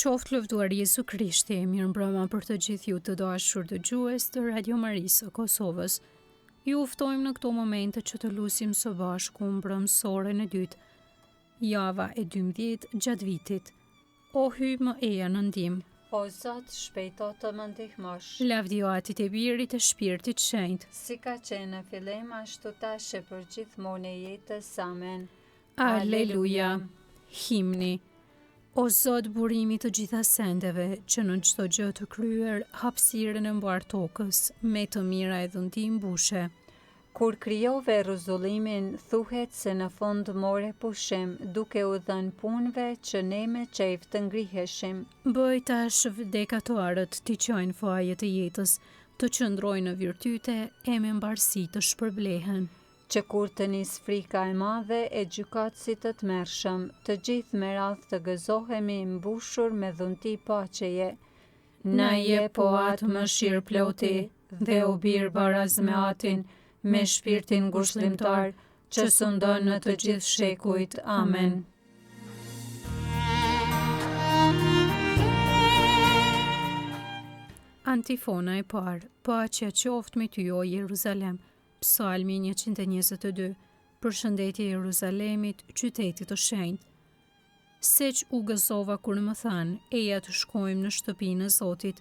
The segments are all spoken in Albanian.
Qoftë lëvduar Jezu Krishti, mirëmbrëma për të gjithë ju të dashur dëgjues të Radio Marisë së Kosovës. Ju ftojmë në këto momente që të lusim së bashku mbrëmësoren e dytë, java e 12 gjatë vitit. O hyj më eja në ndihmë. O Zot, shpejto të më ndihmosh. Lavdio Atit e Birit e Shpirtit Shenjtë. Si ka qenë në fillim, ashtu tash e për gjithmonë e jetës. Amen. Aleluja. Himni. O Zot, burimi të gjitha sendeve, që në çdo gjë të kryer hapësirën e mbar tokës, me të mira e dhëndi mbushe. Kur krijove rrezullimin, thuhet se në fund more pushim, duke u dhënë punëve që ne me qejf të ngriheshim. Bëj tash vdekatuarët t'i qojnë fajet e jetës, të qëndrojnë në virtyte e me mbarësi të shpërblehen. Që kur të nis frika e madhe e gjykatësit të tmerrshëm, të gjithë me radhë të gëzohemi mbushur me dhunti paqeje. Na je po atë mëshirë ploti, dhe u bir baraz me atin, me shpirtin ngushëllimtar, që sundon në të gjithë shekujt. Amen. Antifona e parë. Paqja qoftë me ty, o Jeruzalem. Psalmi 122. Përshëndetje Jeruzalemit, qytetit të shenjtë. Seq u gëzova kur më thanë, eja të shkojmë në shtëpinë e Zotit.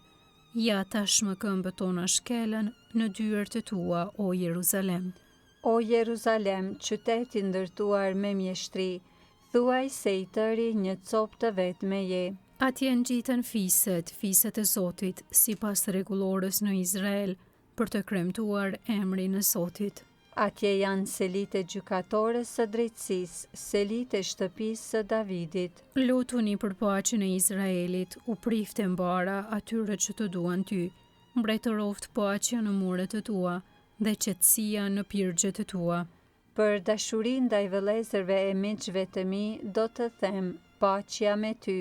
Ja tashmë këmbët tona shkelen në dyert e tua, o Jeruzalem. O Jeruzalem, qyteti ndërtuar me mjeshtri, thuaj se i tëri një copë të vetme je. Atje ngjiten fiset e Zotit, sipas rregullores në Izrael, për të kremtuar emrin e Zotit. Atje janë selit e gjykatores së drejtësisë, selit e shtëpisë së Davidit. Lutuni për paqen e Izraelit, u prifte mbara atyre që të duan ty. Mbretëroft paqja në muret e tua, dhe qetësia në pirgjet e tua. Për dashurin ndaj vëllezërve e miqve të mi, do të them, paqja me ty.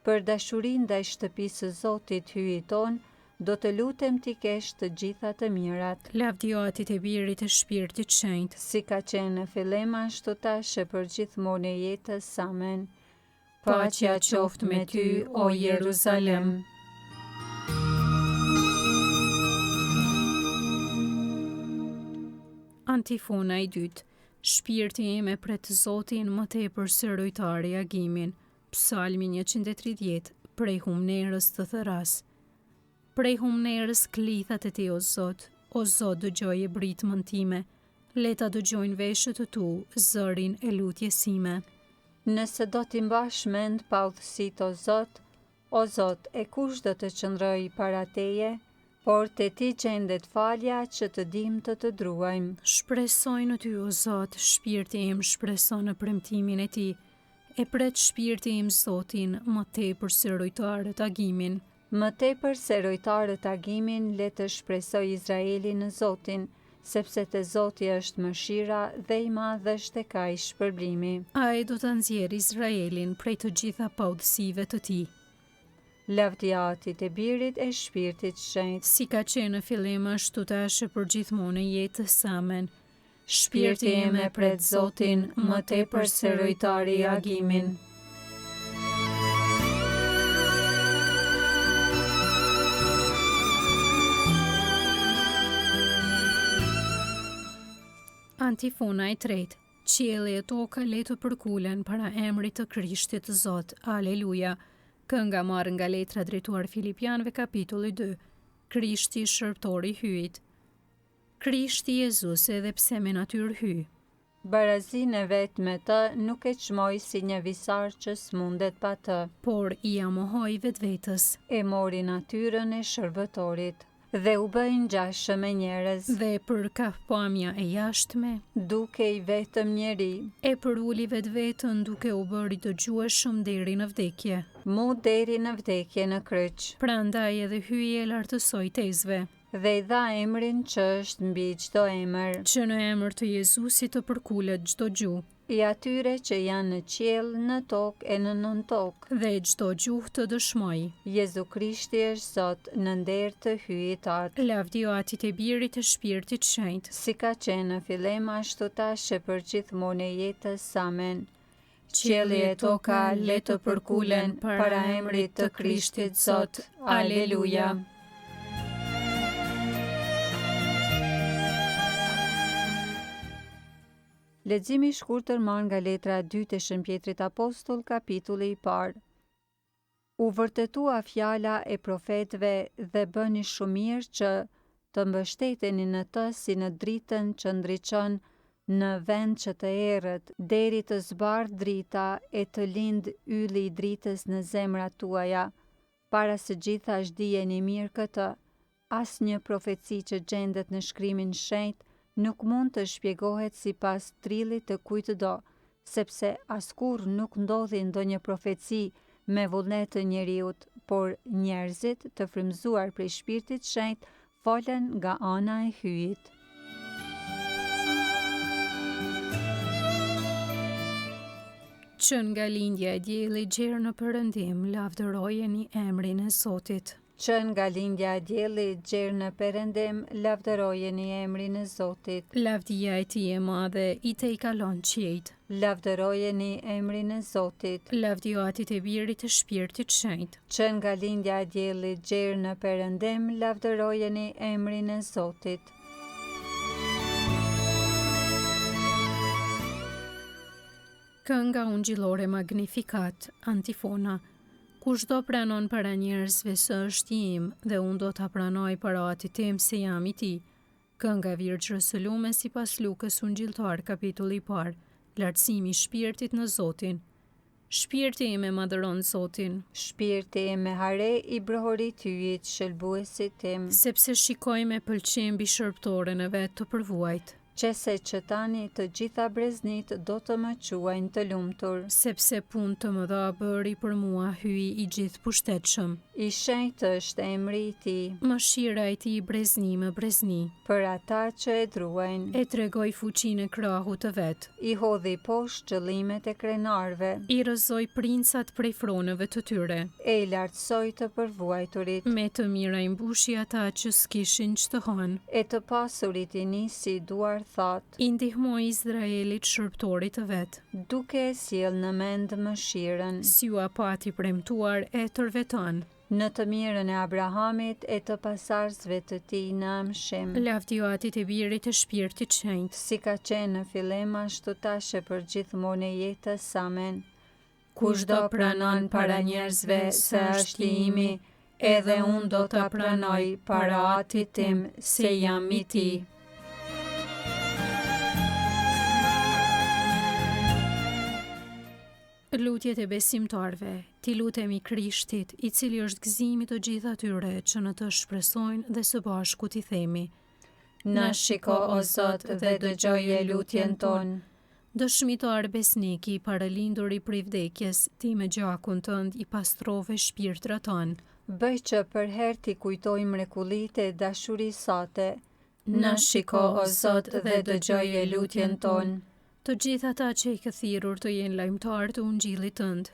Për dashurin ndaj shtëpisë së Zotit hyjit ton, do të lutem t'i kesh të gjitha të mirat. Lavdio Atit e Birit e Shpirtit Shenjtë. Si ka qenë në fillim, ashtu tash e për gjithmonë e jetës. Amen. Paqja qoftë me ty, o Jeruzalem. Antifona e dytë. Shpirti im e pret Zotin më tepër se rojtari i agimin. Psalmi 130, prej humnerës të thëras. Prej humnerës klithat e ti, o Zot dëgjoj e britmën time, leta dëgjojnë veshët të tu, zërin e lutjesime. Nëse do t'i mbash mend pa udhësit, o Zot, e kush do të qëndroj para teje, por te ti gjendet falja që të dim të druajmë. Shpresoj në ty, o Zot, shpirti im shpreson në premtimin e ti, e pret shpirti im Zotin më tepër se rojtarët agimin. Më tepër se rojtarët agimin, le të shpresoj Izraeli në Zotin, sepse te Zoti është mëshira dhe i madh është tek ai shpërblimi. Ai do të nxjerrë Izraelin prej të gjitha paudhësive të tij. Lavdia Atit e Birit e Shpirtit Shenjtë. Si ka qenë në fillim, ashtu tash e për gjithmonë e jetës. Amen. Shpirti im e pret Zotin më tepër se rojtari i agimin. Antifona e tretë. Qielli e toka le të përkulen para emrit të Krishtit Zot. Aleluja. Kënga marrë nga letra drejtuar Filipianëve kapitulli 2. Krishti shërptori hyjit. Krishti Jezus edhe pse me natyrë hyj. Barazin e vet me të nuk e çmoi si një visar që s'mundet pa të, por i amohoi vetvetes. E mori natyrën e shërbëtorit dhe u bë ngjashëm me njerëz. Dhe për kapëpamja e jashtme, duke i vetëm njeri, e përuli vetveten duke u bërë i dëgjueshëm deri në vdekje. Mu deri në vdekje në kryq. Prandaj edhe hyi e lartësoi tezve. Dhe i dha emrin që është mbi çdo emër. Që në emër të Jezusit të përkulet çdo gjuhë. I atyre që janë në qiell, në tokë e në nën tokë. Dhe çdo gjuhë të dëshmojë. Jezu Krishti është Zot në nder të hyjit atë. Lavdio Atit e Birit e Shpirtit Shenjtë. Si ka qenë në fillim, ashtu tash e për gjithmonë e jetës. Amen. qielli e toka le të përkulen para emrit të Krishtit Zot. Aleluja. Leximi i shkurtër marrë nga letra e dytë e Shënpjetrit Apostull, kapitulli i parë. U vërtetua fjala e profetëve dhe bëni shumë mirë që të mbështeteni në të si në dritën që ndriçon në vend që të errët, deri të zbardh drita e të lind ylli i dritës në zemrat tuaja. Para së gjithash dijeni mirë këtë, asnjë profeci që gjendet në Shkrimin Shenjtë nuk mund të shpjegohet sipas trillit të kujtdo, sepse askurr nuk ndodhi ndonjë profeci me vullnet të njeriut, por njerëzit të frymëzuar prej Shpirtit Shenjtë folen nga ana e hyjit. Që nga lindja e diellit gjerë në Perëndim, lavdërojeni emrin e Zotit. Që nga lindja e diellit gjerë në Perëndim, lavdërojeni emrin e Zotit. Lavdia e tij e madhe i tej kalon qiejt. Lavdërojeni emrin e Zotit. Lavdiotit e birit të Shpirtit Shenjtë. Që nga lindja e diellit gjerë në Perëndim, lavdërojeni emrin e Zotit. Kënga ungjillore Magnificat, antifona. Kushdo pranon para njerëzve se është im, dhe unë do ta pranoj para Atit tim se jam i tij. Kënga Virgjës së Lume sipas Lukës Ungjilltar, kapitulli i parë. Lartësimi i shpirtit në Zotin. Shpirti im e madhëron Zotin. Shpirti im me hare i brohorit hyjit, shëlbuesit tim. Sepse shikoj me pëlqim mbi shërptoren e vet të përvuajt. Qese që tani të gjitha breznit do të më quajnë të lumtur. Sepse punë të mëdha bëri për mua hyi i gjithë pushtetshëm. I shenjtë është emri i tij. Mëshira e tij brezni më brezni. Për ata që e druajnë. E tregoi fuqinë e krahut të vet. I hodhi poshtë qëllimet e krenarve. I rrëzoi princat prej fronëve të tyre. E i lartësoi të përvuajturit. Me të mira i mbushi ata që s'kishin ç'të hanë. E të pasurit i nisi duar thot. I ndihmoi Izraelit shërptorit të vet. Duke e sjell në mend mëshirën. Syua pati premtuar e tërveton. Në të mirën e Abrahamit e të pasarsve të tij në amshim. Lavdiotit e birit të Shpirtit Shenjtë. Si ka qenë në fillim ashtu tash e përgjithmonë e jetës. Amen. Kushdo pranon para njerëzve se është i imi, edhe unë do ta pranoj para Atit tim se jam i tij. Lutjet e besimtarve. Ti lutemi Krishtit, i cili është gëzimi të gjithë atyre që në të shpresojnë dhe së bashku t'i themi: Na shiko o Zot dhe dëgjoje lutjen tonë. Dëshmitar besniki, paralindur i prej vdekjes, ti me gjakun tënd i pastrove shpirtrat tonë. Bëj që për herë t'i kujtojmë mrekullitë e dashurisë sate. Na shiko o Zot dhe dëgjoje lutjen tonë. Të gjithë ata që i këthirur të jenë lajmtar të ungjillit tënd.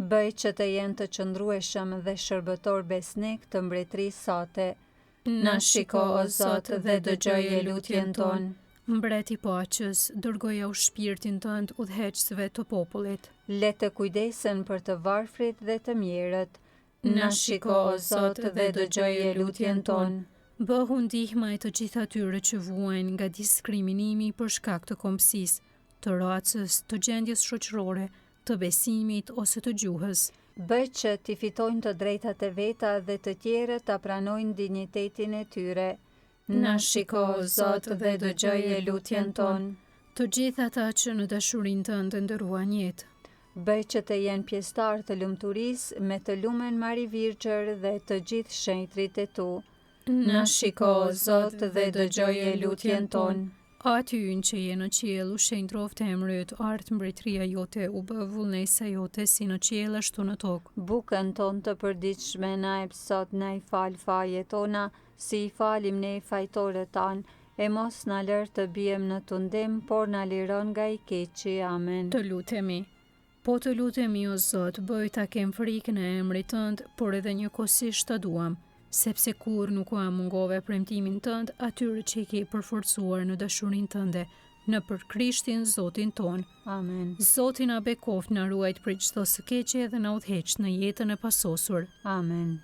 Bëj që të jenë të qëndrueshëm dhe shërbëtor besnik të mbretërisë sate. Na shiko o Zot dhe dëgjoje lutjen tonë. Mbreti paqës, dërgoja u shpirtin tënd udhëheqësve të popullit. Le të kujdesen për të varfrit dhe të mjerët. Na shiko o Zot dhe dëgjoje lutjen tonë. Bëhu ndihma e të gjithë atyre që vuajnë nga diskriminimi për shkak të kombësisë, të racës, të gjendjes shoqërore, të besimit ose të gjuhës. Bëj që t'i fitojnë të drejtat e veta dhe të tjerët ta pranojnë dinjitetin e tyre. Na shiko o Zot dhe dëgjoje lutjen tonë. Të gjithë ata që në dashurinë tënde ndëruan jetë. Bëj që të jenë pjesëtar të lumturisë me të lumen Mari Virgjër dhe të gjithë shenjtrit e tu. Na shiko o Zot dhe dëgjoje lutjen tonë. Aty që je në qiell, u shenjtroft emri yt, art mbretëria jote, u bë vullnesa jote si në qiell ashtu në tokë. Bukën tonë të përditshme na jep sot, na i fal fajet tona, si i falim ne fajtorët tanë, e mos na lër të bijem në tundim, por na liron nga i keqi. Amen. Të lutemi. Po të lutemi o Zot, bëj ta kem frikën e emrit tënd, por edhe njëkohësisht ta duam. Sepse kur nuk u mungove premtimin tënd atyre që i ke përforcuar në dashurinë tënde, në për Krishtin Zotin ton. Amen. Zoti na bekoft, na ruajt prej çdo së keqe dhe na udhëheq në jetën e pasosur. Amen.